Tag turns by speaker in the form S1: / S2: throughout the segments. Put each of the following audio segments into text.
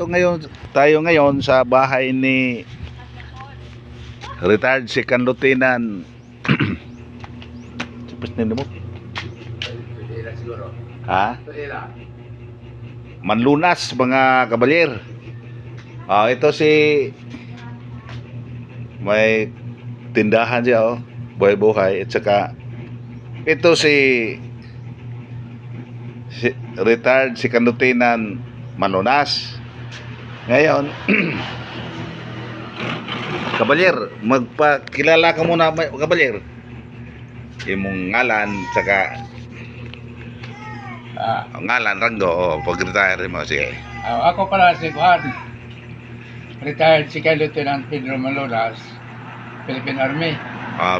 S1: Tayo ngayon sa bahay ni retired second lieutenant. Tapos nila mo? Ha? Manlunas, mga kabalyer. Ito si may tindahan siya, buhay-buhay. At saka ito si retired second lieutenant Manlunas. Ngayon, kabalyer, magpakilala ka muna, kabalyer. Imong ngalan, saka ngalan, ranggo, pag-retire mo, sige.
S2: Ako pala si Juan, retired Second Lieutenant Pedro Manlunas, Philippine Army.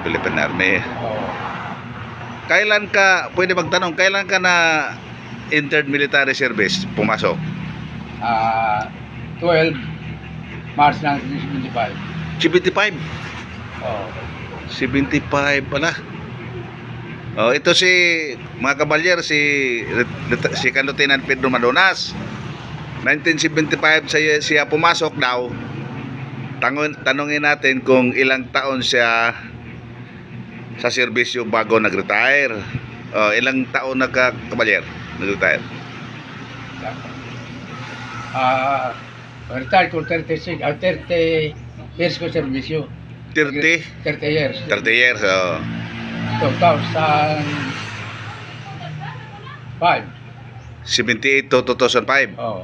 S1: Philippine Army.
S2: Oo.
S1: Kailan ka, pwede magtanong, kailan ka na entered military service, pumasok?
S2: 12 March 1975.
S1: 75?
S2: Oo.
S1: 75 pala. Ito si mga kabalyer, si Lieutenant Pedro Manlunas. 1975 siya pumasok daw. Tanungin natin kung ilang taon siya sa serbisyo bago nag-retire. Ilang taon kabalyer nag-retire?
S2: Retired ko 36, 30 years ko servisyo.
S1: 30?
S2: 30 years.
S1: 30 years,
S2: 2005.
S1: 78 to 2005.
S2: Oo.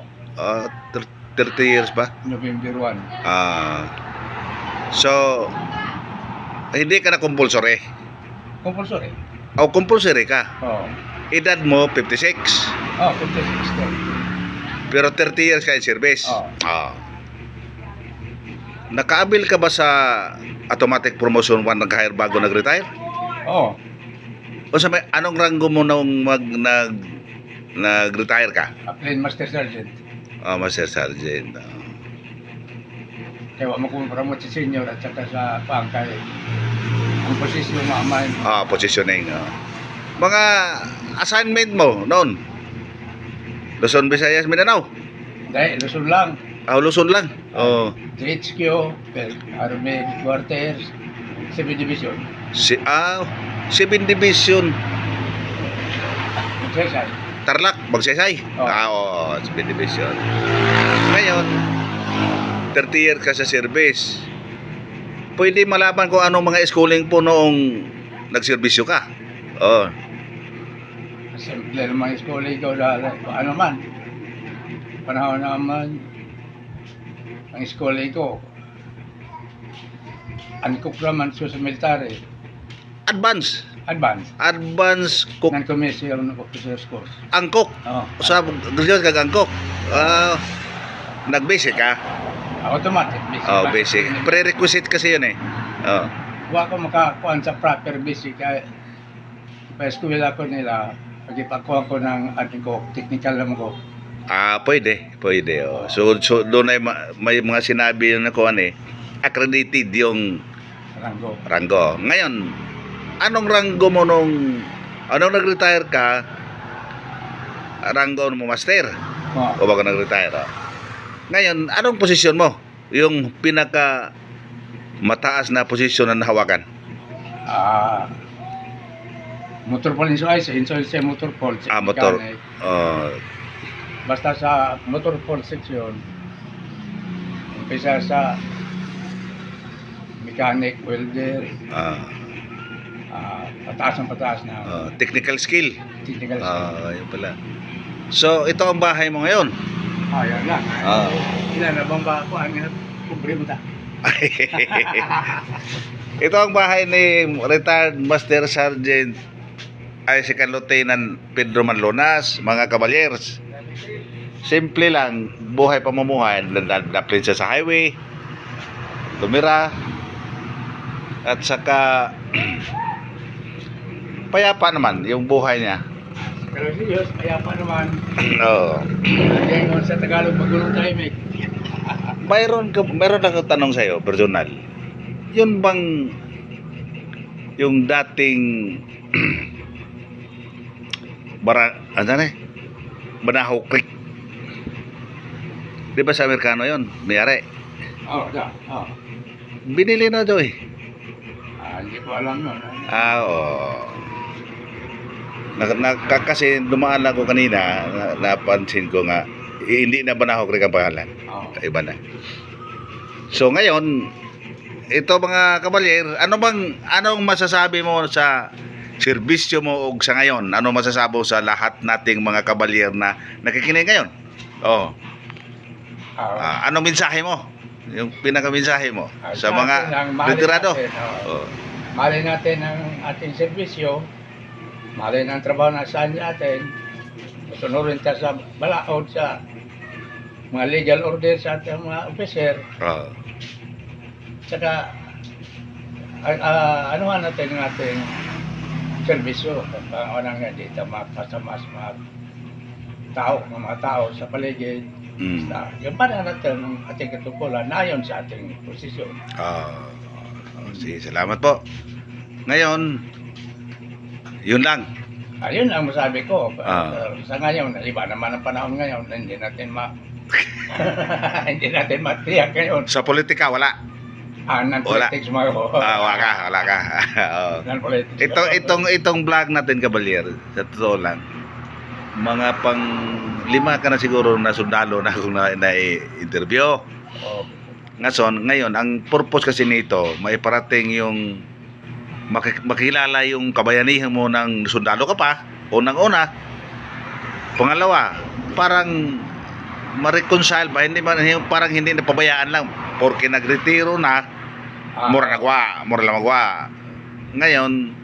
S1: 30 years ba?
S2: November 1.
S1: So, hindi ka na compulsory?
S2: Compulsory.
S1: Compulsory ka?
S2: Oo.
S1: Edad mo 56?
S2: 56 to.
S1: Pero 30 years ka in service? Nakaabil ka ba sa automatic promotion 1 nag-hire bago nag-retire?
S2: Oo.
S1: O sa anong ranggo mo nung nag-retire ka?
S2: Plane Master Sergeant.
S1: Master Sergeant.
S2: Kaya wala mo kung promote si senior at saka sa pangkay. Ang posisyon mo amayin.
S1: Positioning. Mga assignment mo noon? Luzon, Visayas, Mindanao?
S2: Dahil Luzon lang.
S1: Luzon lang?
S2: GHQ, Army Quarters, 7 Division.
S1: 7 Division.
S2: Magsasay.
S1: Tarlac, Magsaysay? 7 Division. Ngayon, 30 years ka sa service. Pwede malaman kung anong mga schooling po noong nagserbisyo ka.
S2: Simple naman yung school ko dahil ano man. Panahon naman ang school ko. Angkok naman sa military.
S1: Advance cook.
S2: Non-commissioned officer's course.
S1: Angkok. Sa gusto ka angkok. Nag-basic ka?
S2: Automatic
S1: Basic.
S2: basic.
S1: Prerequisite kasi yun eh.
S2: Huwag ko makakuan sa proper basic. Pa-school ako nila. Pag-ipakuha ko ng ating ko, technical naman ko.
S1: Pwede. So doon ay may mga sinabi na ko accredited yung ranggo. Ngayon, anong ranggo mo nung nag-retire ka? Ranggo mo master? O bago nag-retire? Ngayon, anong posisyon mo? Yung pinaka mataas na posisyon na nahawakan?
S2: Motor pole insurance sa motor pole.
S1: Motor.
S2: Basta sa motor pole section, umpisa sa mechanic, welder, pataas na.
S1: Technical skill.
S2: Technical skill.
S1: Yun pala. So, ito ang bahay mo ngayon?
S2: Yan lang. Ilan na bang ba ako? Kumpre mo ta.
S1: Ito ang bahay ni retired Master Sergeant Second Lieutenant Pedro Manlunas, mga kabalyers. Simple lang, buhay pamumuhay. Daplin siya sa highway, tumira, at saka payapa naman yung buhay niya.
S2: Pero serious, payapa naman. Kaya sa Tagalog, magulong timing.
S1: Mayroon ako tanong sa iyo, personal. Yun bang yung dating Banahaw Creek Di ba sa Amerikano yon? Mayari.
S2: Oh, da. Oh.
S1: Binili na daw eh.
S2: Hindi ko alam yun.
S1: Oo. Kasi dumaan lang ko kanina, napansin ko nga, hindi na ba na ako ang pangalan?
S2: Oh.
S1: Iba na. So ngayon, ito mga kabalyer, anong masasabi mo sa serbisyo mo og sa ngayon? Ano masasabi mo sa lahat nating mga kabalyer na nakikinig ngayon? Oh. Anong mensahe mo? Yung pinaka-mensahe mo sa mga retirado?
S2: Mali natin ang ating serbisyo, mali ng trabaho na saan natin, sunurin ta sa balaod sa mga legal order sa ating mga officer. Saka anuhan natin ang ating serbisyo kung anong nga dito makasama sa mga tao sa paligid. Yung parang natin ang ating katukulan na ayon sa ating posisyon.
S1: Sige, salamat po. Ngayon, yun lang.
S2: Ayun ang masabi ko. Sa ngayon, iba naman ang panahon ngayon, hindi natin hindi natin matiyak ngayon.
S1: Sa politika, wala.
S2: Non-politics mga ko.
S1: Wala ka.
S2: Non-politics.
S1: Itong vlog natin, kabalyer, sa totoo lang, mga pang 5 ka na siguro na sundalo na kung na-interview. Ngayon, ang purpose kasi nito, maiparating yung makilala yung kabayanihan mo ng sundalo ka pa, unang-una. Pangalawa, parang ma-reconcile ba, parang hindi napabayaan lang, porque nagretiro na, mura lang magwa. Ngayon,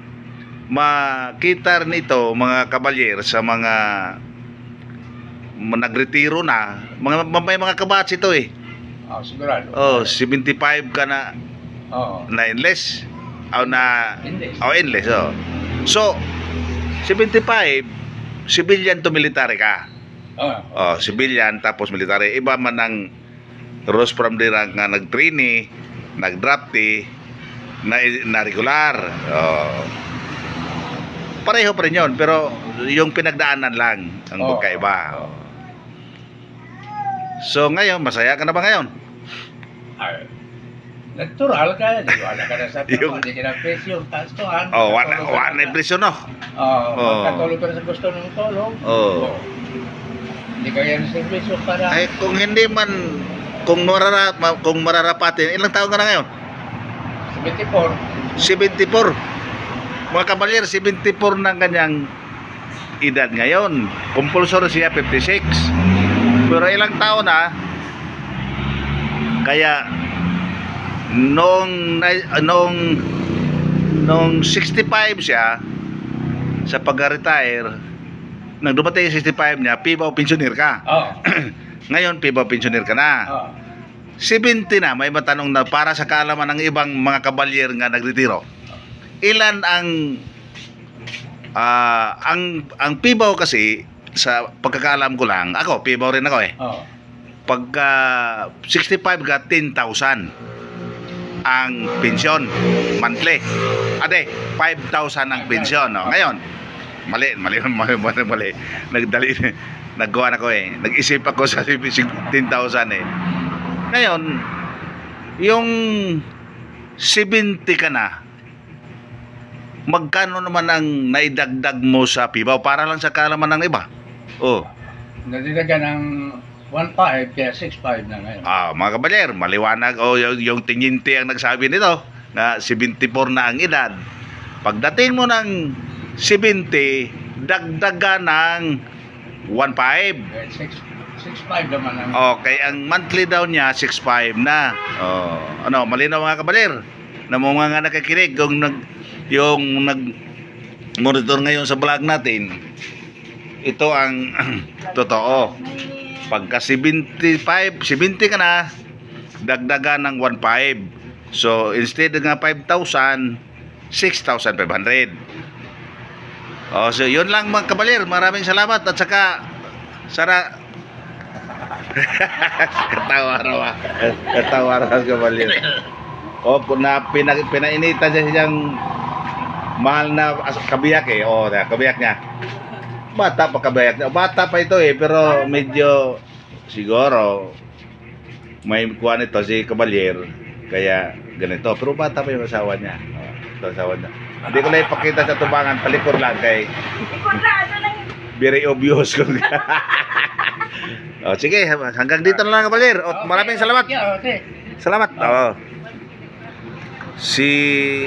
S1: makita rin ito, mga kabalyer, sa mga nagretiro na, may mga kabats ito eh.
S2: Sigurado.
S1: 75 ka na na-enlist. Enlist. So, 75, civilian to military ka. Civilian tapos military. Iba man ang rules from the rank nga nag-trainee, nag-drafty, na regular. Pareho pa rin yun, pero yung pinagdaanan lang ang pagkaiba. So ngayon, masaya ka na ba ngayon?
S2: Natural ka, wala ka na sa trabaho, hindi ka na presyo, tastuhan.
S1: Wala na presyo, no?
S2: Magkatulog ka na sa gusto ng tulog. Hindi ka yan sa presyo para...
S1: Ay, kung hindi man, kung mararapatin, ilang taon ka na ngayon? 74. Mga kabalyer, 74 ng kanyang edad ngayon. Compulsory siya 56. Pero ilang taon na, kaya nung 65 siya sa pag-retire, nang dumating yung 65 niya, pibaw pensioner ka. Ngayon pibaw pensioner ka na. 70 na, may matanong na para sa kaalaman ng ibang mga kabalyer nga nagretiro. Ilan ang pibaw kasi, sa pagkakaalam ko lang, ako pibaw rin ako eh. Pagka 65 ka, 10,000 ang pensyon monthly. 5,000 ang pensyon. Ngayon, mali. Naggawa na ko eh. Nag-isip ako sa 10,000 eh. Ngayon, yung 70 ka na, magkano naman ang naidagdag mo sa pibaw para lang sa kaalaman ng iba?
S2: Nadagdagan ng 1.5 kaya 6.5 na ngayon.
S1: Mga kabalyer, maliwanag yung tinyinti ang nagsabi nito na 74 na ang edad. Pagdating mo ng 70, dagdagan ng 1.5.
S2: 6.5 naman ang...
S1: Okay, ang monthly daw niya 6.5 na. Malinaw mga kabalyer na mga nakikinig yung nag-monitor ngayon sa vlog natin. Ito ang totoo. Pagka 70 ka na, dagdagan ng 1.5. So instead ng 5,000, 6,500. So yun lang mga kabalyer. Maraming salamat at saka sana katawa raw kabalyer. Pinainitan siya siyang mahal na kabiyak eh. Kabiyak niya. Bata pa kabiyak niya. Bata pa ito eh, pero medyo siguro may kuha nito si Cavalier, kaya ganito. Pero bata pa yung asawa niya. Ito asawa niya. Hindi ko na ipakita sa tubangan, palikod lang kay very obvious kung sige, hanggang dito na lang Cavalier. Maraming salamat.
S2: Okay.
S1: Salamat. Si